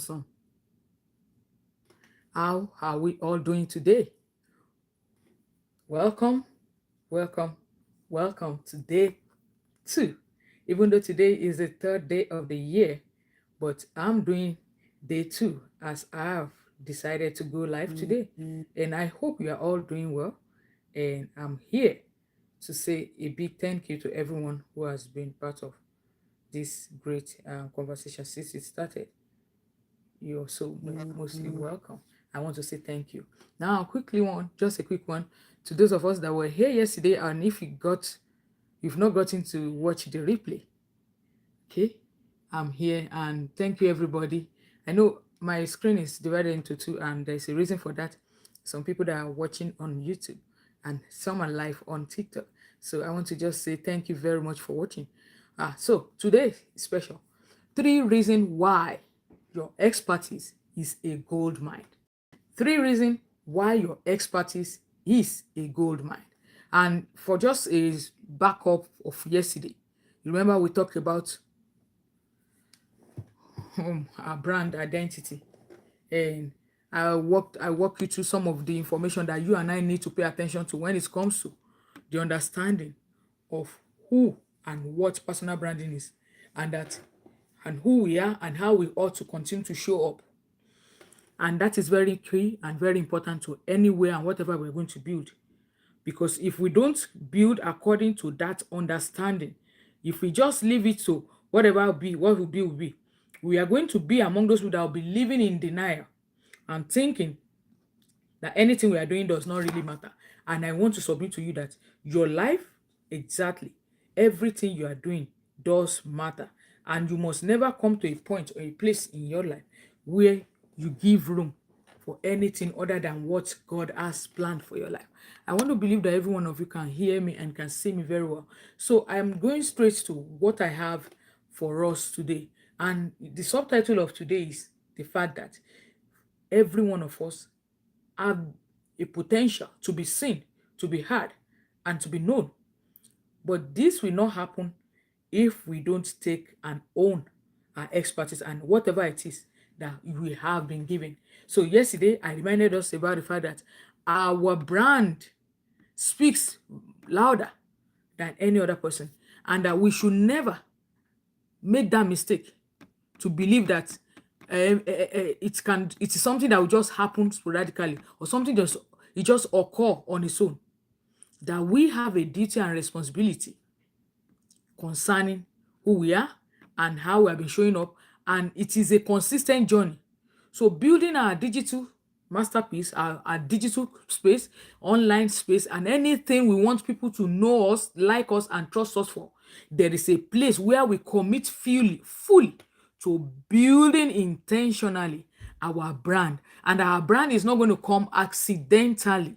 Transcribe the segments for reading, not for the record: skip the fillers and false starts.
Awesome. How are we all doing today? Welcome, welcome, welcome to day two. Even though today is the third day of the year, but I'm doing day two as I've decided to go live today. And I hope you are all doing well. And I'm here to say a big thank you to everyone who has been part of this great conversation since it started. You're so mostly welcome. I want to say thank you. Now, quickly one, just a quick one to those of us that were here yesterday, and if you've not gotten to watch the replay, okay, I'm here, and thank you everybody. I know my screen is divided into two, and there's a reason for that. Some people that are watching on YouTube, and some are live on TikTok. So I want to just say thank you very much for watching. So today is special. 3 reasons why your expertise is a gold mine. 3 reasons why your expertise is a gold mine. And for just a backup of yesterday, you remember we talked about our brand identity, and I walked you through some of the information that you and I need to pay attention to when it comes to the understanding of who and what personal branding is, and that and who we are and how we ought to continue to show up. And that is very key and very important to anywhere and whatever we're going to build. Because if we don't build according to that understanding, if we just leave it to whatever will be, what will be, we are going to be among those people that will be living in denial and thinking that anything we are doing does not really matter. And I want to submit to you that your life, exactly, everything you are doing does matter. And you must never come to a point or a place in your life where you give room for anything other than what God has planned for your life. I want to believe that every one of you can hear me and can see me very well. So I'm going straight to what I have for us today. And the subtitle of today is the fact that every one of us have a potential to be seen, to be heard, and to be known. But this will not happen if we don't take and own our expertise and whatever it is that we have been given. So yesterday, I reminded us about the fact that our brand speaks louder than any other person, and that we should never make that mistake to believe that it is something that will just happen sporadically, or something just occur on its own. That we have a duty and responsibility concerning who we are and how we have been showing up, and it is a consistent journey. So building our digital masterpiece, our digital space, online space, and anything we want people to know us, like us, and trust us for, there is a place where we commit fully to building intentionally our brand. And our brand is not going to come accidentally.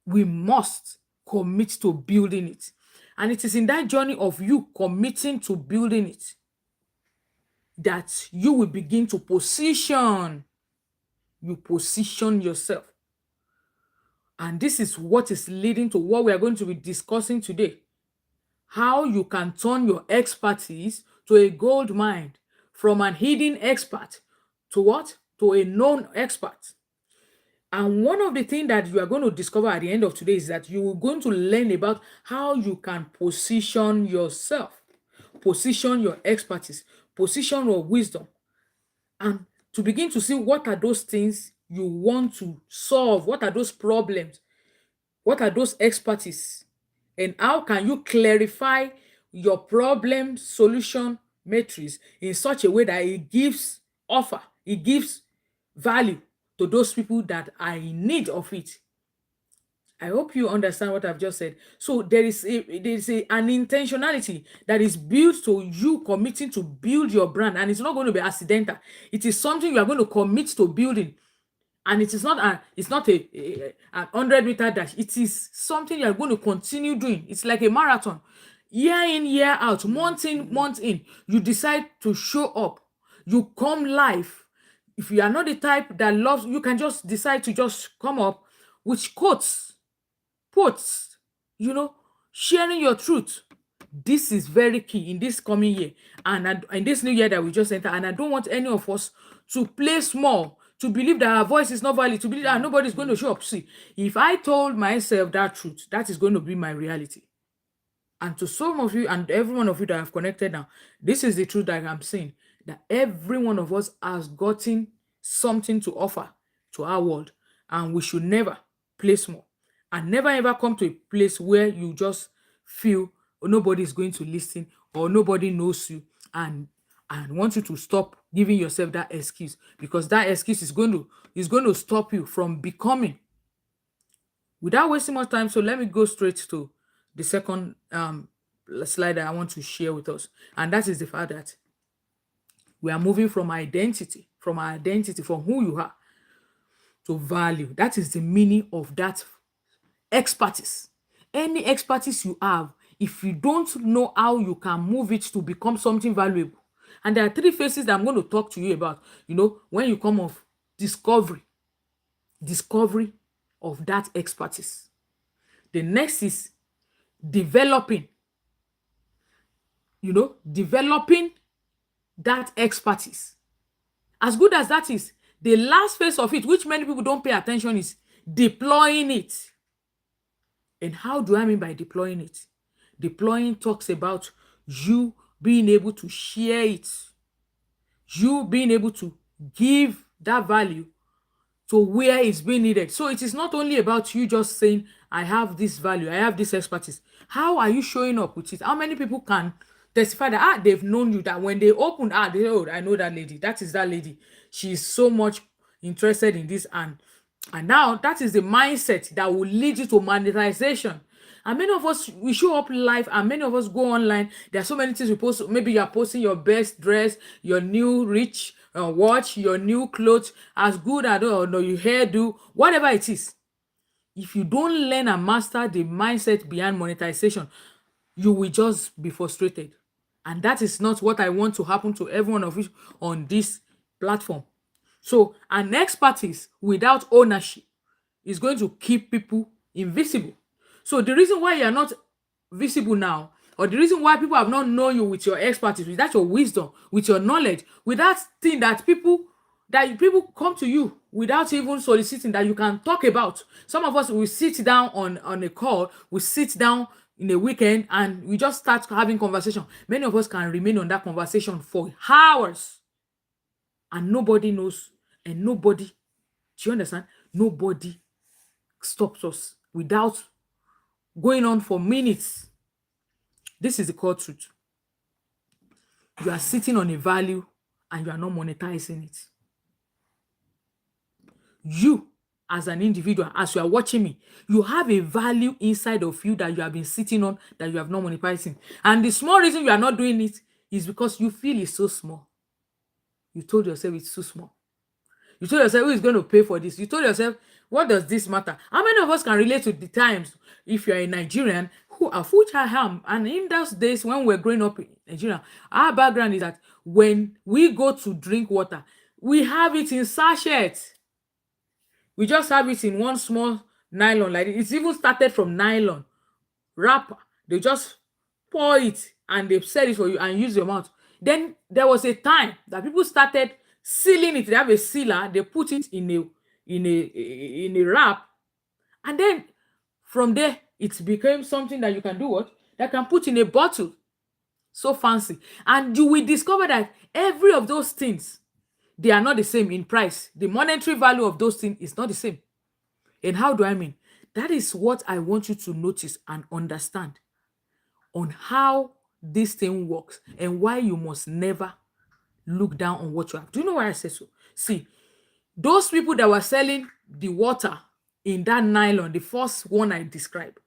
We must commit to building it. And it is in that journey of you committing to building it that you will begin to position yourself. And this is what is leading to what we are going to be discussing today. How you can turn your expertise to a gold mine, from an hidden expert to what? To a known expert. And one of the things that you are going to discover at the end of today is that you are going to learn about how you can position yourself, position your expertise, position your wisdom, and to begin to see what are those things you want to solve, what are those problems, what are those expertise, and how can you clarify your problem solution matrix in such a way that it gives value to those people that are in need of it. I hope you understand what I've just said. So an intentionality that is built to you committing to build your brand, and it's not going to be accidental. It is something you are going to commit to building, and it is not an 100-meter dash. It is something you are going to continue doing. It's like a marathon, year in, year out, month in, month in. You decide to show up. You come live. If you are not the type that loves, you can just decide to just come up with quotes, sharing your truth, This is very key in this coming year and in this new year that we just entered. And I don't want any of us to play small, to believe that our voice is not valid, to believe that nobody's going to show up. See, if I told myself that truth, that is going to be my reality. And to some of you and every one of you that have connected now, this is the truth that I'm saying, that every one of us has gotten something to offer to our world, and we should never play small and never ever come to a place where you just feel nobody is going to listen or nobody knows you, and want you to stop giving yourself that excuse, because that excuse is going to stop you from becoming. Without wasting much time, so let me go straight to the second slide that I want to share with us. And that is the fact that we are moving from identity, from who you are, to value. That is the meaning of that expertise. Any expertise you have, if you don't know how you can move it to become something valuable. And there are three phases that I'm going to talk to you about. When you come of discovery of that expertise. The next is developing, developing that expertise. As good as that is, the last phase of it, which many people don't pay attention, is deploying it. And how do I mean by deploying it? Deploying talks about you being able to share it, you being able to give that value to where it's being needed. So it is not only about you just saying, I have this value, I have this expertise. How are you showing up with it? How many people can testify that they've known you, that when they open, they say, oh, I know that lady. That is that lady. She's so much interested in this, and now that is the mindset that will lead you to monetization. And many of us, we show up live, and many of us go online. There are so many things we post. Maybe you are posting your best dress, your new rich watch, your new clothes, as good as or no, your hairdo, whatever it is. If you don't learn and master the mindset behind monetization, you will just be frustrated. And that is not what I want to happen to every one of you on this platform. So an expertise without ownership is going to keep people invisible. So the reason why you are not visible now, or the reason why people have not known you with your expertise, with that your wisdom, with your knowledge, with that thing that people come to you without even soliciting, that you can talk about. Some of us will sit down on a call, we sit down in a weekend, and we just start having conversation. Many of us can remain on that conversation for hours, and nobody knows, and nobody, do you understand? Nobody stops us without going on for minutes. This is the core truth. You are sitting on a value and you are not monetizing it. You, as an individual, as you are watching me, you have a value inside of you that you have been sitting on, that you have not monetizing. And the small reason you are not doing it is because you feel it's so small. You told yourself it's too small. You told yourself, who is going to pay for this? You told yourself, what does this matter? How many of us can relate to the times, if you're a Nigerian, of which I am, and in those days when we're growing up in Nigeria, our background is that when we go to drink water, we have it in sachets. We just have it in one small nylon, like it's even started from nylon wrapper. They just pour it and they sell it for you and use your mouth. Then there was a time that people started sealing it. They have a sealer, they put it in a wrap, and then from there it became something that you can do what? That can put in a bottle. So fancy. And you will discover that every of those things, they are not the same in price. The monetary value of those things is not the same. And how do I mean? That is what I want you to notice and understand on how this thing works and why you must never look down on what you have. Do you know why I say so? See, those people that were selling the water in that nylon, the first one I described,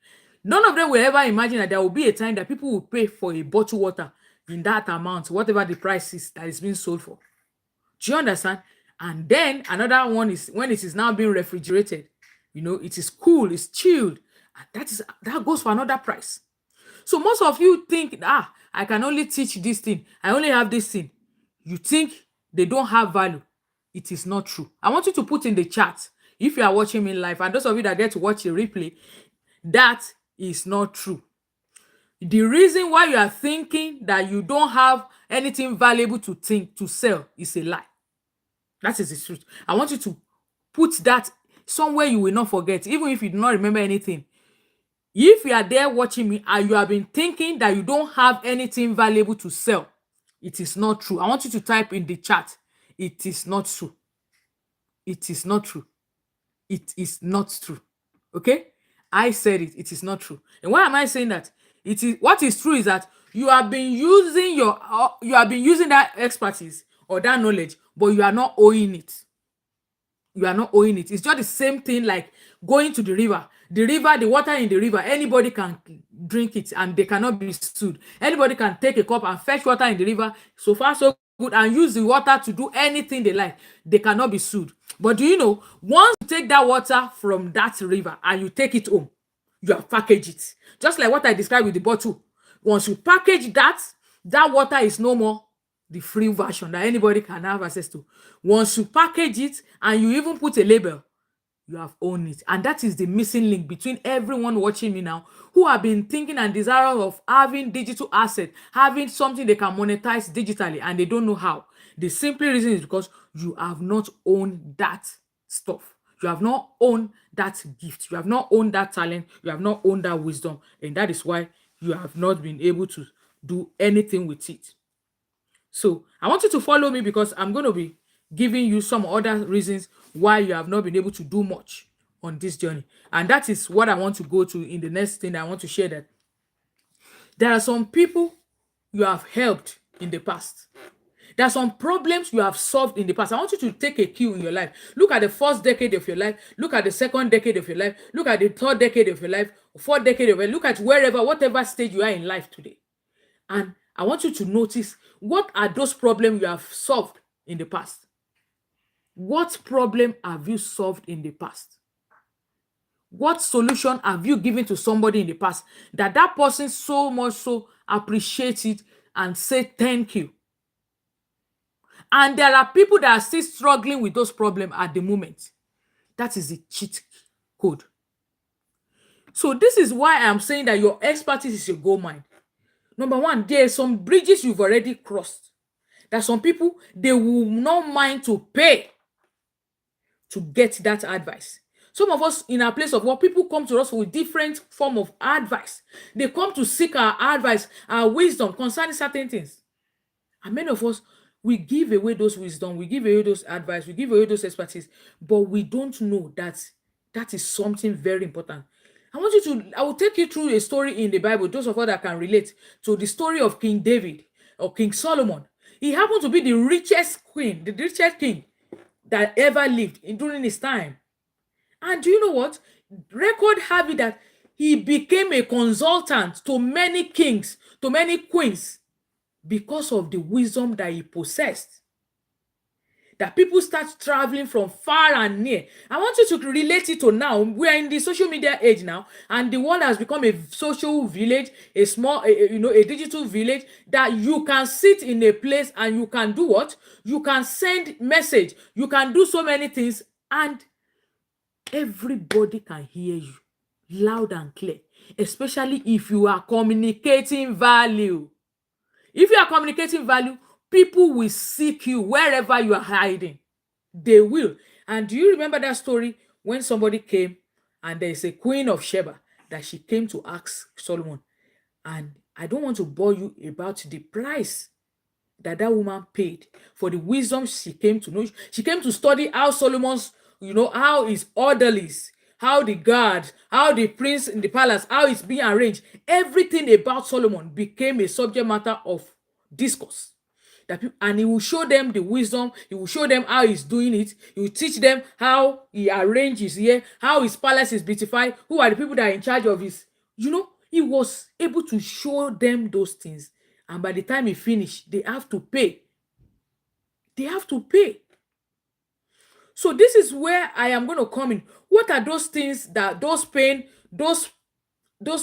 none of them will ever imagine that there will be a time that people will pay for a bottle water in that amount, whatever the price is that is being sold for. Do you understand? And then another one is when it is now being refrigerated. It is cool, it's chilled, and that goes for another price. So most of you think, I can only teach this thing, I only have this thing. You think they don't have value. It is not true. I want you to put in the chat, if you are watching me live, and those of you that get to watch the replay, that is not true. The reason why you are thinking that you don't have anything valuable to think to sell is a lie. That is the truth. I want you to put that somewhere you will not forget, even if you do not remember anything. If you are there watching me and you have been thinking that you don't have anything valuable to sell, it is not true. I want you to type in the chat, it is not true. It is not true. It is not true. Okay? I said it. It is not true. And why am I saying that? It is what is true is that you have been using that expertise or that knowledge, but you are not owing it. You are not owing it. It's just the same thing like going to the river. The water in the river, anybody can drink it and they cannot be sued. Anybody can take a cup and fetch water in the river, so far so good, and use the water to do anything they like. They cannot be sued. But do you know, once you take that water from that river and you take it home, you have packaged it. Just like what I described with the bottle. Once you package that, that water is no more the free version that anybody can have access to. Once you package it and you even put a label, you have owned it. And that is the missing link between everyone watching me now who have been thinking and desirous of having digital asset, having something they can monetize digitally, and they don't know how. The simple reason is because you have not owned that stuff. You have not owned that gift. You have not owned that talent. You have not owned that wisdom. And that is why you have not been able to do anything with it. So I want you to follow me because I'm going to be giving you some other reasons why you have not been able to do much on this journey. And that is what I want to go to in the next thing. I want to share that there are some people you have helped in the past. There are some problems you have solved in the past. I want you to take a cue in your life. Look at the first decade of your life. Look at the second decade of your life. Look at the third decade of your life, fourth decade of your life. Look at whatever stage you are in life today. And I want you to notice, what are those problems you have solved in the past? What problem have you solved in the past? What solution have you given to somebody in the past that that person so much so appreciates it and say thank you? And there are people that are still struggling with those problems at the moment. That is the cheat code. So this is why I am saying that your expertise is your gold mine. Number one, there are some bridges you've already crossed. There are some people, they will not mind to pay to get that advice. Some of us in our place of work, people come to us with different form of advice. They come to seek our advice, our wisdom concerning certain things. And many of us, we give away those wisdom, we give away those advice, we give away those expertise, but we don't know that that is something very important. I will take you through a story in the Bible, those of us that can relate to the story of King David or King Solomon. He happened to be the richest king that ever lived during his time. And do you know what? Record have it that he became a consultant to many kings, to many queens, because of the wisdom that he possessed. That people start traveling from far and near. I want you to relate it to now. We are in the social media age now, and the world has become a social village, a small, a digital village that you can sit in a place and you can do what? You can send message. You can do so many things, and everybody can hear you loud and clear, especially if you are communicating value. If you are communicating value, people will seek you wherever you are hiding. They will. And do you remember that story when somebody came and there is a queen of Sheba that she came to ask Solomon? And I don't want to bore you about the price that that woman paid for the wisdom she came to know. She came to study how Solomon's, how his orderlies, how the guards, how the prince in the palace, how it's being arranged. Everything about Solomon became a subject matter of discourse. And he will show them the wisdom. He will show them how he's doing it. He will teach them how he arranges here, how his palace is beautified, who are the people that are in charge of his. He was able to show them those things. And by the time he finished, they have to pay. They have to pay. So this is where I am going to come in. What are those things, those pain, those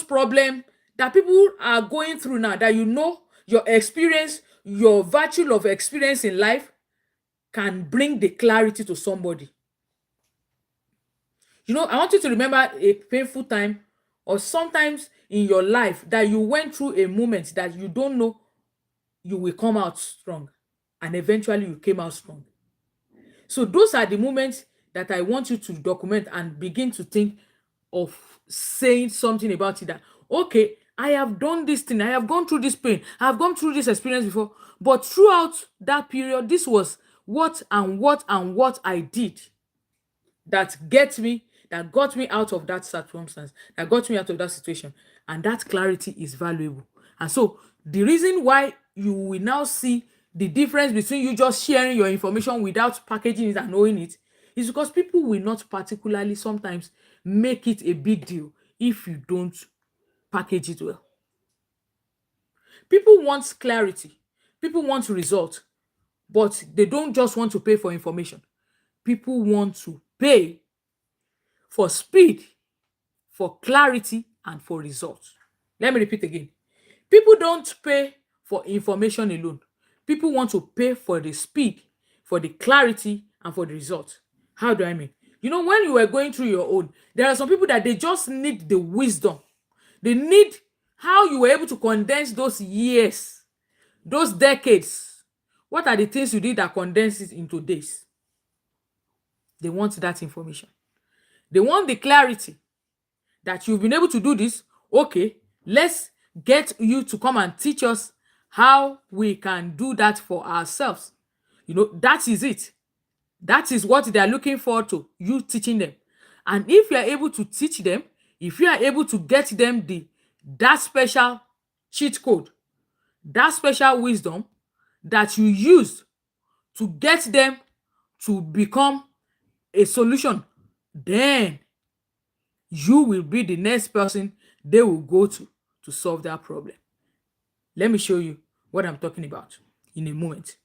problems that people are going through now that your experience, your virtue of experience in life can bring the clarity to somebody? I want you to remember a painful time or sometimes in your life that you went through a moment that you don't know you will come out strong, and eventually you came out strong. So those are the moments that I want you to document and begin to think of saying something about it, that okay, I have done this thing, I have gone through this pain, I have gone through this experience before, but throughout that period, this was what I did that got me out of that circumstance, that got me out of that situation. And that clarity is valuable. And so the reason why you will now see the difference between you just sharing your information without packaging it and knowing it is because people will not particularly sometimes make it a big deal if you don't package it well. People want clarity, people want result, but they don't just want to pay for information. People want to pay for speed, for clarity, and for results. Let me repeat again. People don't pay for information alone. People want to pay for the speed, for the clarity, and for the result. How do I mean? You know, when you were going through your own, there are some people that they just need the wisdom. They need how you were able to condense those years, those decades. What are the things you did that condense it into days? They want that information. They want the clarity that you've been able to do this. Okay, let's get you to come and teach us how we can do that for ourselves. You know, that is it. That is what they are looking forward to, you teaching them. And if you are able to teach them, if you are able to get them that special cheat code, that special wisdom that you use to get them to become a solution, then you will be the next person they will go to solve that problem. Let me show you what I'm talking about in a moment.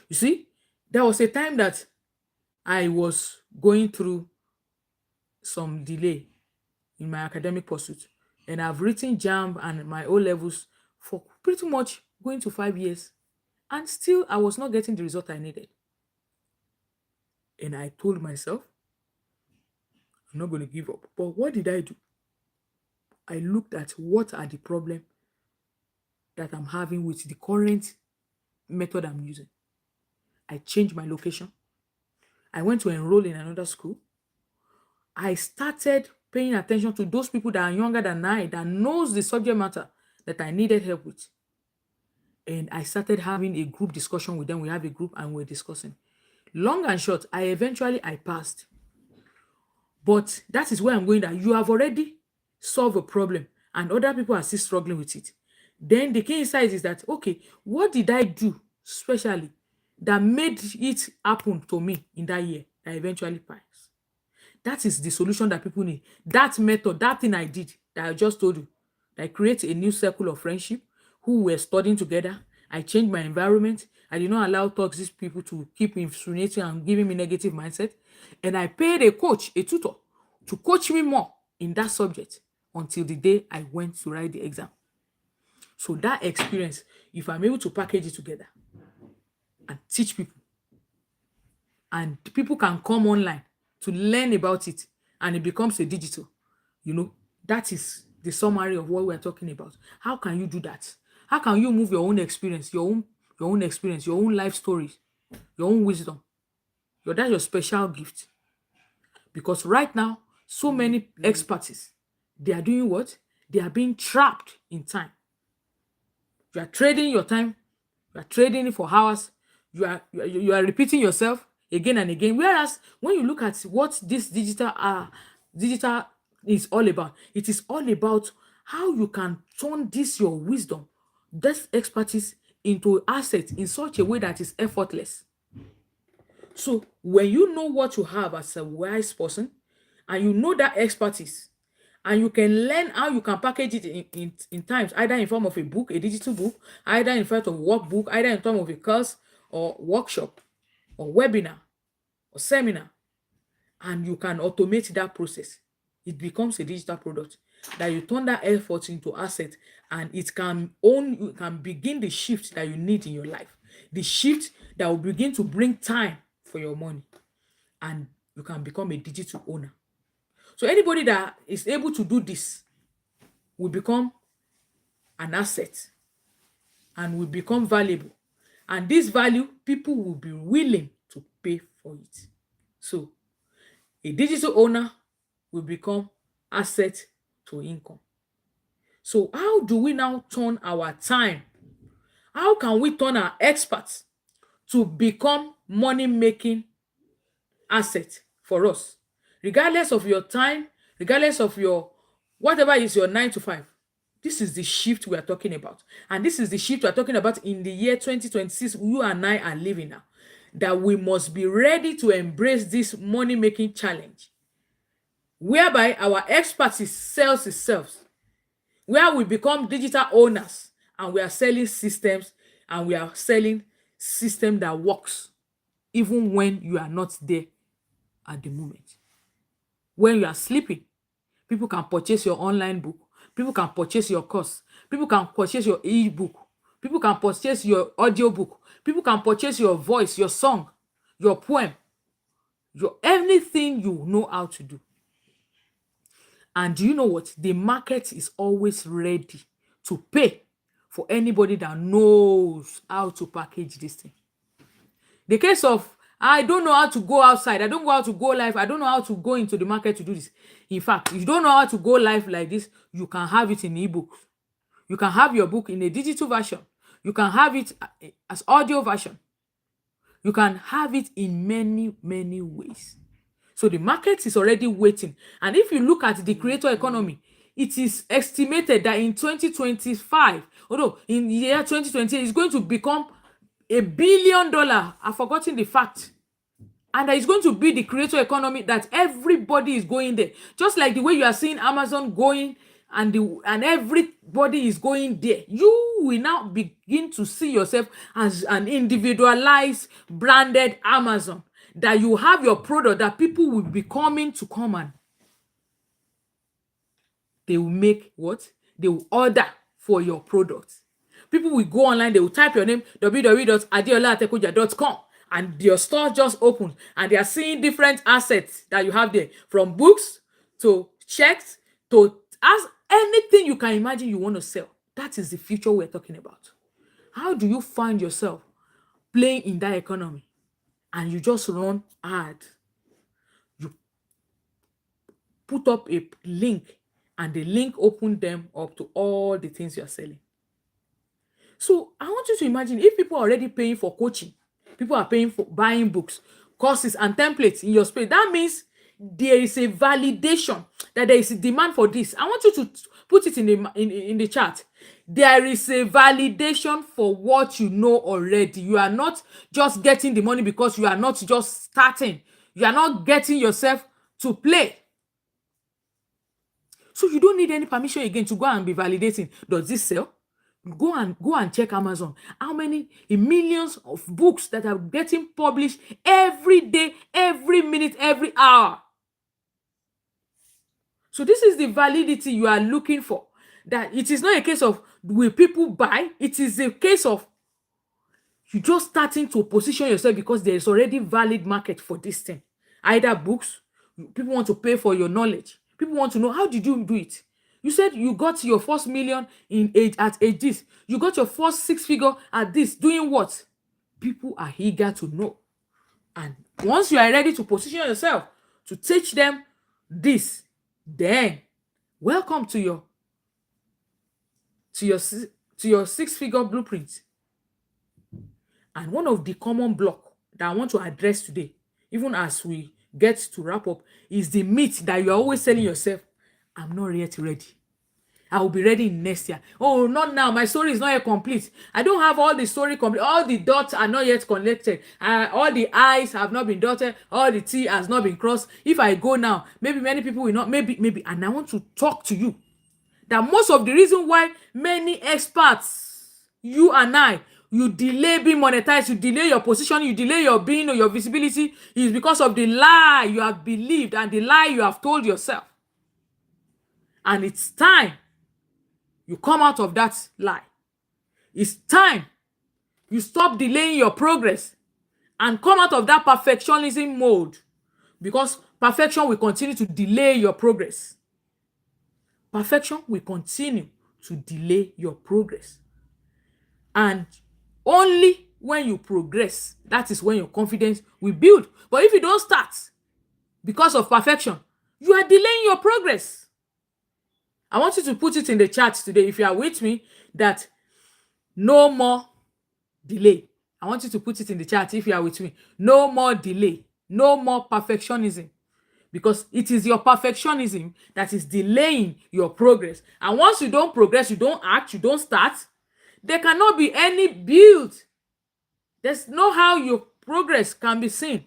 You see, there was a time that I was going through some delay in my academic pursuit, and I've written JAMB and my O levels for pretty much going to 5 years, and still I was not getting the result I needed. And I told myself, I'm not going to give up. But what did I do? I looked at what are the problems that I'm having with the current method I'm using. I changed my location. I went to enroll in another school. I started paying attention to those people that are younger than I, that knows the subject matter that I needed help with. And I started having a group discussion with them. We have a group and we're discussing. Long and short, I passed. But that is where I'm going, that you have already solved a problem and other people are still struggling with it. Then the key insight is that, okay, what did I do specially that made it happen to me in that year that I eventually passed? That is the solution that people need. That method, that thing I did that I just told you, that I create a new circle of friendship who were studying together. I changed my environment. I did not allow toxic people to keep infuriating and giving me negative mindset. And I paid a coach, a tutor, to coach me more in that subject until the day I went to write the exam. So that experience, if I'm able to package it together and teach people, and people can come online to learn about it, and it becomes a digital, you know, that is the summary of what we're talking about. How can you do that? How can you move your own experience, your own experience, your own life stories, your own wisdom? That's your special gift. Because right now, so many experts, they are doing what? They are being trapped in time. You are trading your time. You are trading it for hours. You are repeating yourself again and again. Whereas when you look at what this digital is all about, it is all about how you can turn this your wisdom, this expertise, into assets in such a way that is effortless. So when you know what you have as a wise person, and you know that expertise, and you can learn how you can package it in times, either in form of a book, a digital book, either in form of a workbook, either in form of a course or workshop or webinar or seminar, and you can automate that process, it becomes a digital product that you turn that effort into asset, and you can begin the shift that you need in your life, the shift that will begin to bring time for your money, and you can become a digital owner. So anybody that is able to do this will become an asset and will become valuable. And this value, people will be willing to pay for it. So a digital owner will become asset to income. So how do we now turn our time? How can we turn our experts to become money-making asset for us? Regardless of your time, regardless of your whatever is your 9 to 5. This is the shift we are talking about. And this is the shift we are talking about in the year 2026 you and I are living now. That we must be ready to embrace this money-making challenge, whereby our expertise sells itself, where we become digital owners and we are selling systems, and we are selling system that works even when you are not there at the moment. When you are sleeping, people can purchase your online book, people can purchase your course, people can purchase your e-book, people can purchase your audio book, people can purchase your voice, your song, your poem, your anything you know how to do. And do you know what? The market is always ready to pay for anybody that knows how to package this thing. The case of, I don't know how to go outside, I don't know how to go live, I don't know how to go into the market to do this. In fact, if you don't know how to go live like this, you can have it in ebook. You can have your book in a digital version. You can have it as audio version. You can have it in many, many ways. So the market is already waiting. And if you look at the creator economy, it is estimated that in 2025, although in the year 2020, it's going to become $1 billion. I've forgotten the fact. And that is going to be the creator economy that everybody is going there. Just like the way you are seeing Amazon going and everybody is going there. You will now begin to see yourself as an individualized, branded Amazon. That you have your product that people will be coming to come and they will make what? They will order for your product. People will go online, they will type your name, www.adeolaatekoja.com, and your store just opened and they are seeing different assets that you have there, from books to checks to as anything you can imagine you want to sell. That is the future we're talking about. How do you find yourself playing in that economy and you just run ad? You put up a link and the link opened them up to all the things you're selling. So I want you to imagine if people are already paying for coaching, people are paying for buying books, courses, and templates in your space. That means there is a validation that there is a demand for this. I want you to put it in the chat. There is a validation for what you know already. You are not just getting the money because you are not just starting. You are not getting yourself to play. So you don't need any permission again to go and be validating. Does this sell? Go and check Amazon. How many millions of books that are getting published every day, every minute, every hour? So this is the validity you are looking for. That it is not a case of will people buy? It is a case of you just starting to position yourself because there is already valid market for this thing. Either books, people want to pay for your knowledge. People want to know, how did you do it? You said you got your first million at age this. You got your first 6-figure at this. Doing what? People are eager to know. And once you are ready to position yourself to teach them this, then welcome to your 6-figure blueprint. And one of the common block that I want to address today, even as we get to wrap up, is the myth that you are always telling yourself, I'm not yet ready. I will be ready next year. Oh, not now. My story is not yet complete. I don't have all the story complete. All the dots are not yet connected. All the I's have not been dotted. All the T has not been crossed. If I go now, maybe many people will not. Maybe. And I want to talk to you that most of the reason why many experts, you and I, you delay being monetized, you delay your position, you delay your being or your visibility, is because of the lie you have believed and the lie you have told yourself. And it's time you come out of that lie. It's time you stop delaying your progress and come out of that perfectionism mode. because perfection will continue to delay your progress. Perfection will continue to delay your progress. And only when you progress, that is when your confidence will build. But if you don't start because of perfection, you are delaying your progress. I want you to put it in the chat today, if you are with me, that no more delay. I want you to put it in the chat if you are with me. No more delay. No more perfectionism. Because it is your perfectionism that is delaying your progress. And once you don't progress, you don't act, you don't start, there cannot be any build. There's no how your progress can be seen.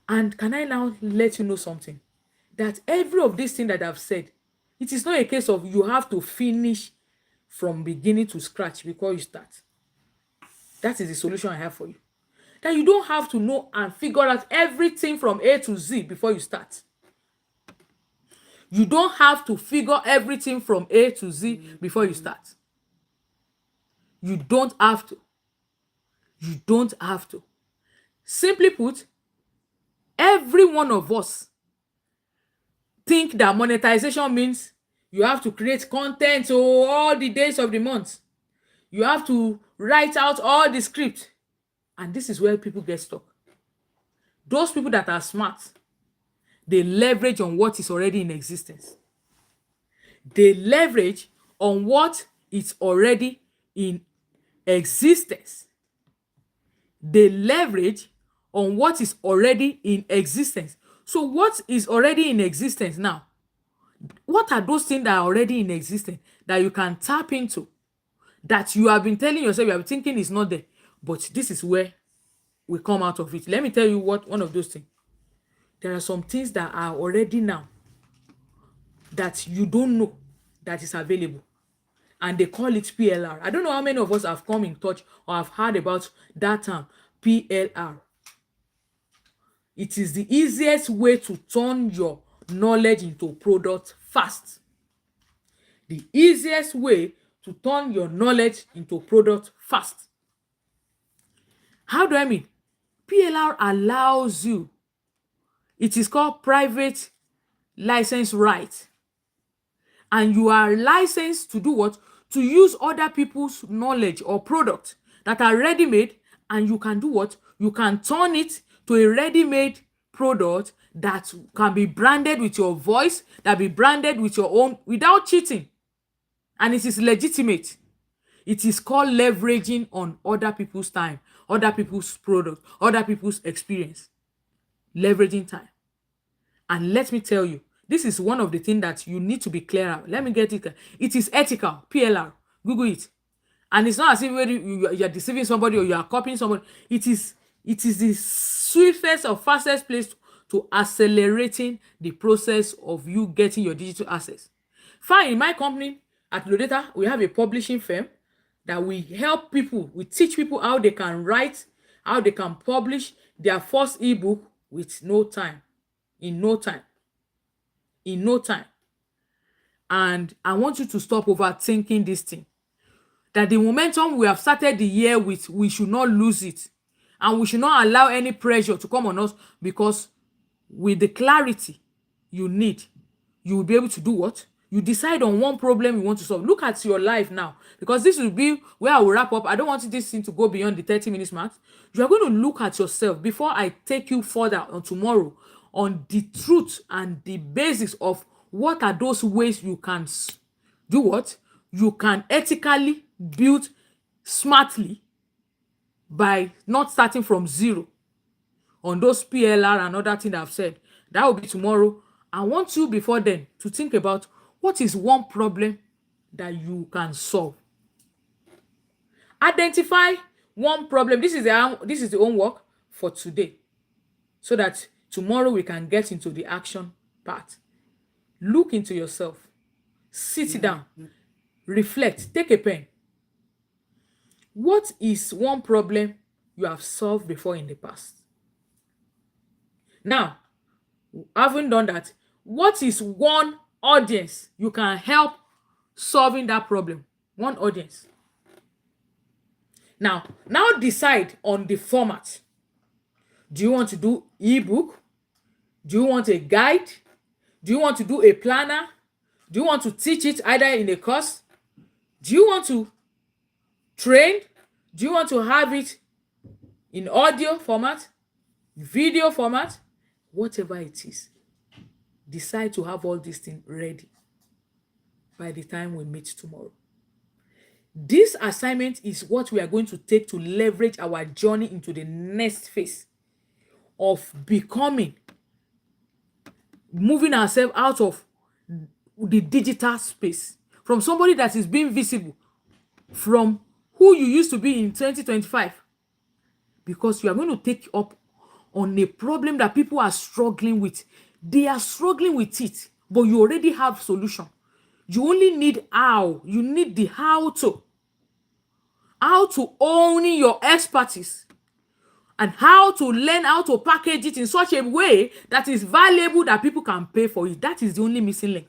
And can I now let you know something? That every of these things that I've said, it is not a case of you have to finish from beginning to scratch before you start. That is the solution I have for you. That you don't have to know and figure out everything from A to Z before you start. You don't have to figure everything from A to Z before you start. You don't have to. You don't have to. Simply put, every one of us think that monetization means you have to create content all the days of the month. You have to write out all the script. And this is where people get stuck. Those people that are smart, they leverage on what is already in existence. They leverage on what is already in existence. They leverage on what is already in existence. So what is already in existence now? What are those things that are already in existence that you can tap into, that you have been telling yourself, you have been thinking is not there, but this is where we come out of it? Let me tell you what one of those things. There are some things that are already now that you don't know that is available, and they call it PLR. I don't know how many of us have come in touch or have heard about that term, PLR. It is the easiest way to turn your knowledge into product fast. The easiest way to turn your knowledge into product fast. How do I mean? PLR allows you, it is called private license right. And you are licensed to do what? To use other people's knowledge or product that are ready-made, and you can do what? You can turn it to a ready-made product that can be branded with your voice, that be branded with your own, without cheating. And it is legitimate. It is called leveraging on other people's time, other people's product, other people's experience. Leveraging time. And let me tell you, this is one of the things that you need to be clear about. Let me get it clear. It is ethical, PLR. Google it. And it's not as if you're deceiving somebody or you are copying somebody. It is the swiftest or fastest place to accelerating the process of you getting your digital assets. Fine, in my company at Lodata, we have a publishing firm that we help people, we teach people how they can write, how they can publish their first ebook with no time. In no time. And I want you to stop overthinking this thing. That the momentum we have started the year with, we should not lose it. And we should not allow any pressure to come on us, because with the clarity you need, you will be able to do what? You decide on one problem you want to solve. Look at your life now, because this will be where I will wrap up. I don't want this thing to go beyond the 30 minutes mark. You are going to look at yourself before I take you further on tomorrow on the truth and the basics of what are those ways you can do what? You can ethically build smartly by not starting from zero on those PLR and other things I've said. That will be tomorrow. I want you before then to think about what is one problem that you can solve. Identify one problem. This is the homework for today, so that tomorrow we can get into the action part. Look into yourself. Sit down. Reflect. Take a pen. What is one problem you have solved before in the past? Now, having done that, what is one audience you can help solving that problem? One audience. Now decide on the format. Do you want to do ebook? Do you want a guide? Do you want to do a planner? Do you want to teach it either in a course? Do you want to train? Do you want to have it in audio format, video format? Whatever it is, decide to have all these things ready by the time we meet tomorrow. This assignment is what we are going to take to leverage our journey into the next phase of becoming, moving ourselves out of the digital space, from somebody that is being visible, from who you used to be in 2025, because you are going to take up on a problem that people are struggling with. They are struggling with it, but you already have solution. You only need how. You need the how to own your expertise, and how to learn how to package it in such a way that is valuable, that people can pay for it. That is the only missing link.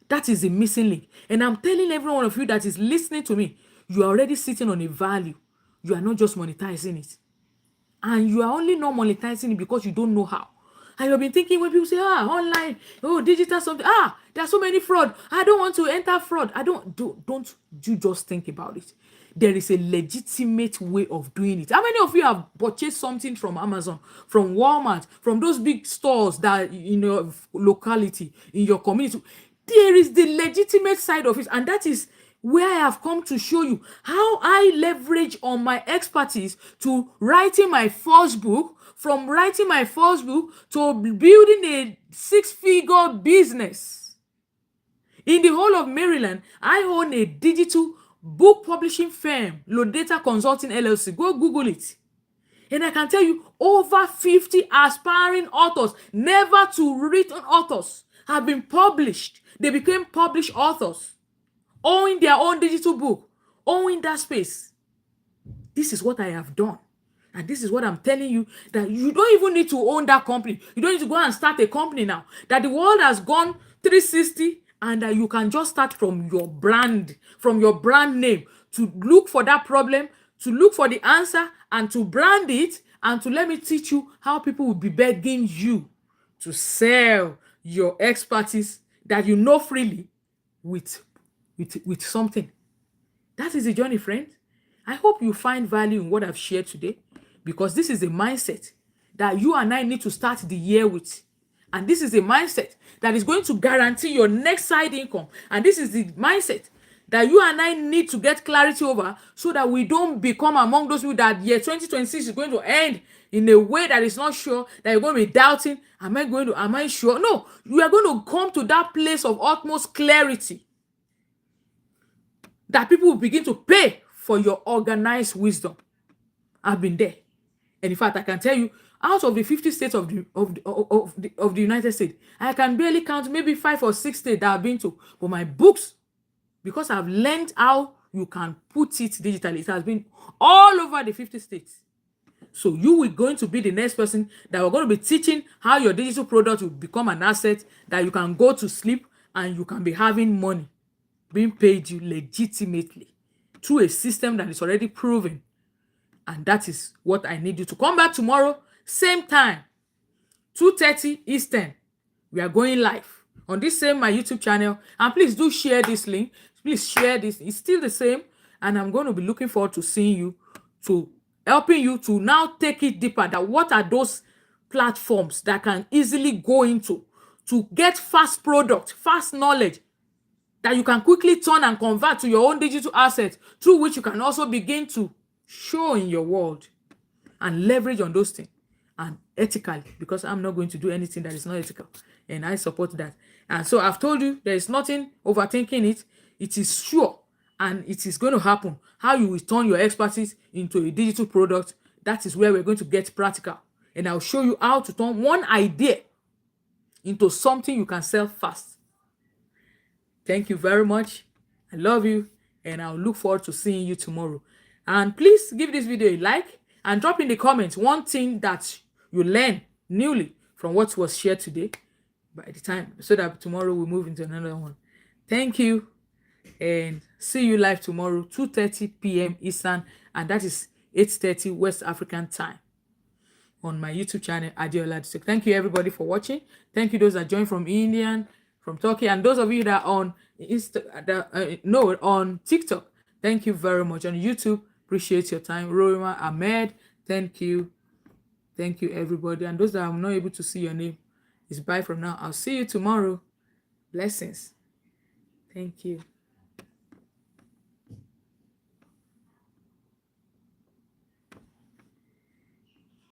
That is the missing link. And I'm telling every one of you that is listening to me, you are already sitting on a value. You are not just monetizing it. And you are only not monetizing it because you don't know how. And you've been thinking, when people say, online, digital something, there are so many fraud. I don't want to enter fraud. Don't you just think about it. There is a legitimate way of doing it. How many of you have purchased something from Amazon, from Walmart, from those big stores that in your locality, in your community? There is the legitimate side of it, and that is where I have come to show you how I leverage on my expertise to writing my first book, from writing my first book to building a 6-figure business. In the whole of Maryland, I own a digital book publishing firm, Lodata Consulting LLC. Go Google it. And I can tell you, over 50 aspiring authors, never to written authors, have been published. They became published authors, owning their own digital book, owning that space. This is what I have done. And this is what I'm telling you, that you don't even need to own that company. You don't need to go and start a company now. That the world has gone 360, and that you can just start from your brand name, to look for that problem, to look for the answer, and to brand it, and to let me teach you how people will be begging you to sell your expertise that you know freely with something. That is the journey, friends. I hope you find value in what I've shared today, because this is a mindset that you and I need to start the year with. And this is a mindset that is going to guarantee your next side income. And this is the mindset that you and I need to get clarity over, so that we don't become among those people that year 2026 is going to end in a way that is not sure, that you're going to be doubting, am I sure? No, you are going to come to that place of utmost clarity, that people will begin to pay for your organized wisdom. I've been there. And in fact, I can tell you, out of the 50 states of the United States, I can barely count maybe 5 or 6 states that I've been to. But my books, because I've learned how you can put it digitally, it has been all over the 50 states. So you are going to be the next person that we're going to be teaching how your digital product will become an asset, that you can go to sleep and you can be having money being paid you legitimately through a system that is already proven. And that is what I need you to come back tomorrow, same time, 2:30 Eastern. We are going live on this same my YouTube channel. And please do share this link. Please share this. It's still the same. And I'm going to be looking forward to seeing you, to helping you to now take it deeper. That what are those platforms that can easily go into to get fast product, fast knowledge, that you can quickly turn and convert to your own digital asset, through which you can also begin to show in your world and leverage on those things, and ethically, because I'm not going to do anything that is not ethical, and I support that. And so I've told you, there is nothing overthinking it. It is sure, and it is going to happen. How you will turn your expertise into a digital product, that is where we're going to get practical. And I'll show you how to turn one idea into something you can sell fast. Thank you very much. I love you, and I'll look forward to seeing you tomorrow. And please give this video a like, and drop in the comments one thing that you learn newly from what was shared today, by the time, so that tomorrow we'll move into another one. Thank you, and see you live tomorrow, 2:30 p.m. Eastern, and that is 8:30 West African time. on my YouTube channel, Adeola. Thank you everybody for watching. Thank you those that joined from India, from Turkey, and those of you that are on on TikTok. Thank you very much. On YouTube, appreciate your time. Roma Ahmed, thank you. Thank you everybody. And those that I'm not able to see your name, it's bye from now. I'll see you tomorrow. Blessings. Thank you.